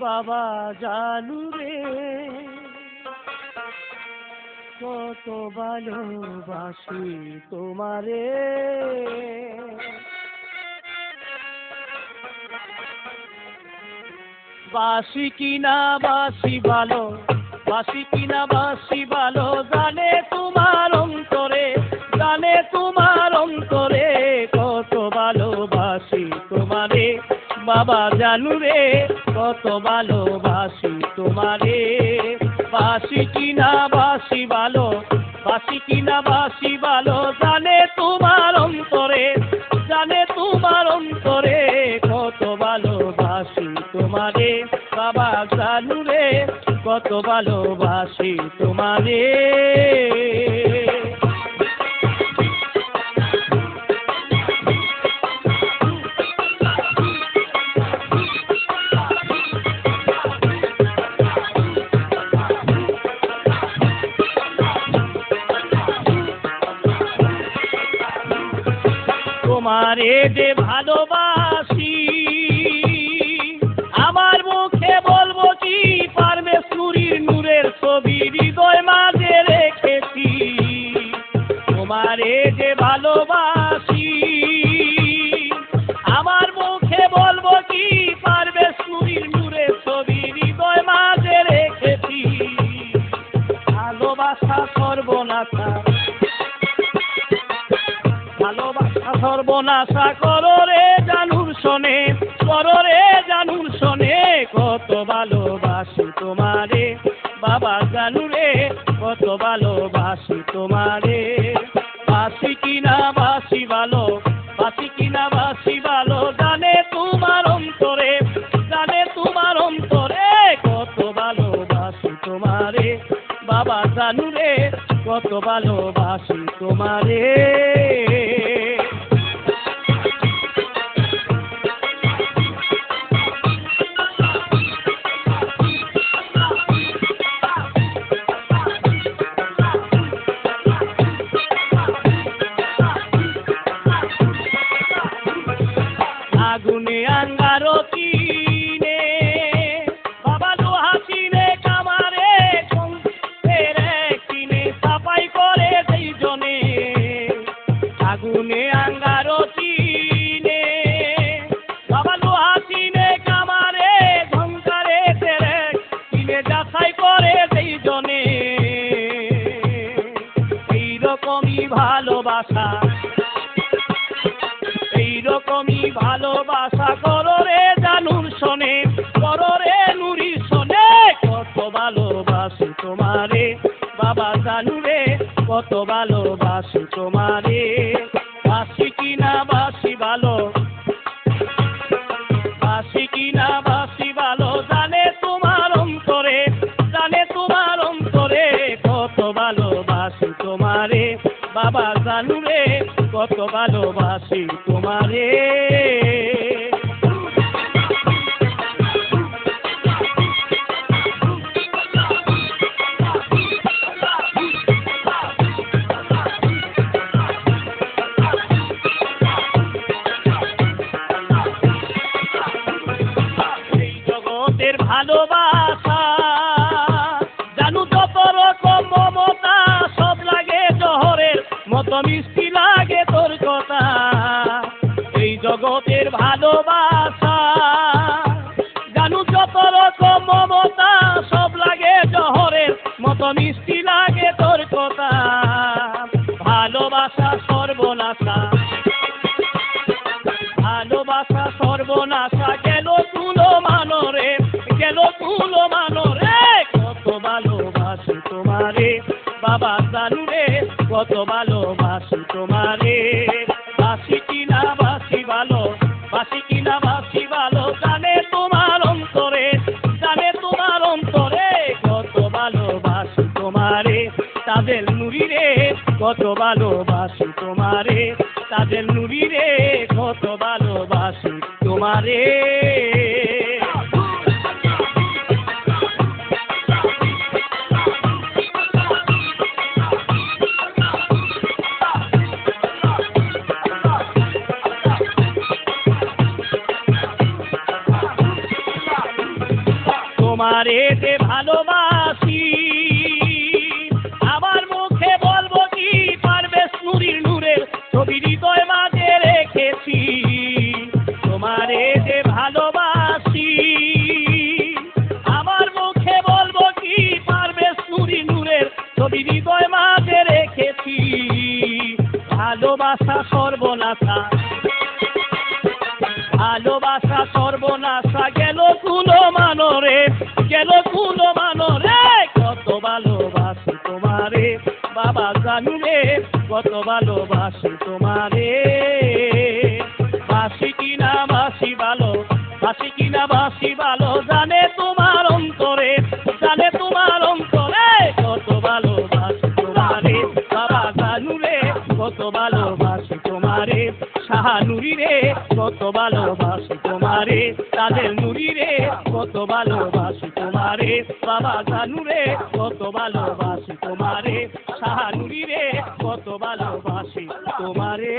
বাবা জানু রে কত ভালোবাসি তোমারে, বাসি কিনা বাসি ভালো, বাসি কিনা বাসি ভালো, জানে তোমার অন্তরে, জানে তোমার অন্তরে কত ভালোবাসি তোমারে। বাবা জানু রে কত ভালোবাসি তোমারে, বাসি কিনা বাসি ভালো, বাসি কিনা বাসি ভালো, জানে তোমার অন্তরে, জানে তোমার অন্তরে কত ভালোবাসি তোমারে। বাবা জানু রে কত ভালোবাসি তোমারে। তোমারে যে ভালোবাসি আমার মুখে বলবো কি পারবে, নুরির নূরের ছবি হৃদয় মাঝে রেখেছি। তোমারে যে ভালোবাসি আমার মুখে বলবো কি পারবে, নুরির নূরের ছবি হৃদয় মাঝে রেখেছি। ভালোবাসা সর্বনাশা, ভালোবাসা সর্বনাশা করো রে জানুর শোনে, করো রে জানুর শোনে কত ভালোবাসি তোমারে। বাবা জানু রে কত ভালোবাসি তোমারে, বাসি কিনা বাসি ভালো, বাসি কিনা বাসি ভালো, জানে তোমার অন্তরে, জানে তোমার অন্তরে কত ভালোবাসি তোমারে। বাবা জানু রে কত ভালোবাসি তোমারে। আগুনে আঙ্গারো চিনে বাবা লোহা চিনে, কামারে কিনে সাফাই করে সেই জনে। আগুনে আঙ্গারো চিনে বাবা লোহা চিনে, কামারে ঝংকারে তেরে কিনে যাচাই করে সেই জনে। এইরকমই ভালোবাসা, এইরকমই ভালোবাসা করো রে জানুর শোনে, করো রে নুরি শোনে কত ভালোবাসি তোমারে। বাবা জানু রে কত ভালোবাসি তোমারে, বাসি কিনা বাসি ভালো, বাসি কিনা বাসি ভালো, জানে তোমার অন্তরে, জানে তোমার অন্তরে কত ভালোবাসি তোমারে। বাবা জানু রে কত ভালোবাসি তোমারে। এই জগতের ভালোবাসা জানু যত রকম মমতা, সব লাগে জহরের মতো মিষ্টি লাগে তোর কথা। এই জগতের ভালোবাসা জানু যত রকম মমতা, সব লাগে জহরের মতো মিষ্টি লাগে তোর কথা। ভালোবাসা সর্বনাশা, ভালোবাসা সর্বনাশা গেল তুলো মানরে, গেল তুলো মানরে কত ভালোবাসি তোমারে। বাবা জানু রে কত ভালোবাসি তোমারে, বাসি কিনা বাসি ভালো, বাসি কিনা বাসি ভালো, জানে তোমার অন্তরে, জানে তোমার অন্তরে কত ভালোবাসি তোমারে। তাদের নুরি রে কত ভালোবাসি তোমারে, তাদের নুরি রে কত ভালোবাসি তোমারে। তোমারে যে ভালোবাসি আমার মুখে বলবো কি, পারভেজ নুরির নূরের ছবি হৃদয় মাঝে রেখেছি। তোমারে যে ভালোবাসি আমার মুখে বলবো কি, পারভেজ নুরির নূরের ছবি হৃদয় মাঝে রেখেছি। ভালোবাসা সর্বনাশা, ভালোবাসা সর্বনাশা গেল কুলো মানরে, গেল কুলো মানরে। কত ভালোবাসি তোমারে বাবা জানু রে, কত ভালোবাসি তোমারে। বাসি কিনা বাসি ভালো, বাসি কিনা বাসি ভালো জানে তোমার অন্তরে, জানে তোমার অন্তরে। কত ভালোবাসি তোমারে বাবা জানু রে, কত ভালোবাসি তোমারে। শাহানুরি রে কত ভালোবাসি তোমারে, তাদের নুরি রে কত ভালোবাসি তোমারে। বাবা জানু রে কত ভালোবাসি তোমারে, শাহানুরি রে কত ভালোবাসি তোমারে।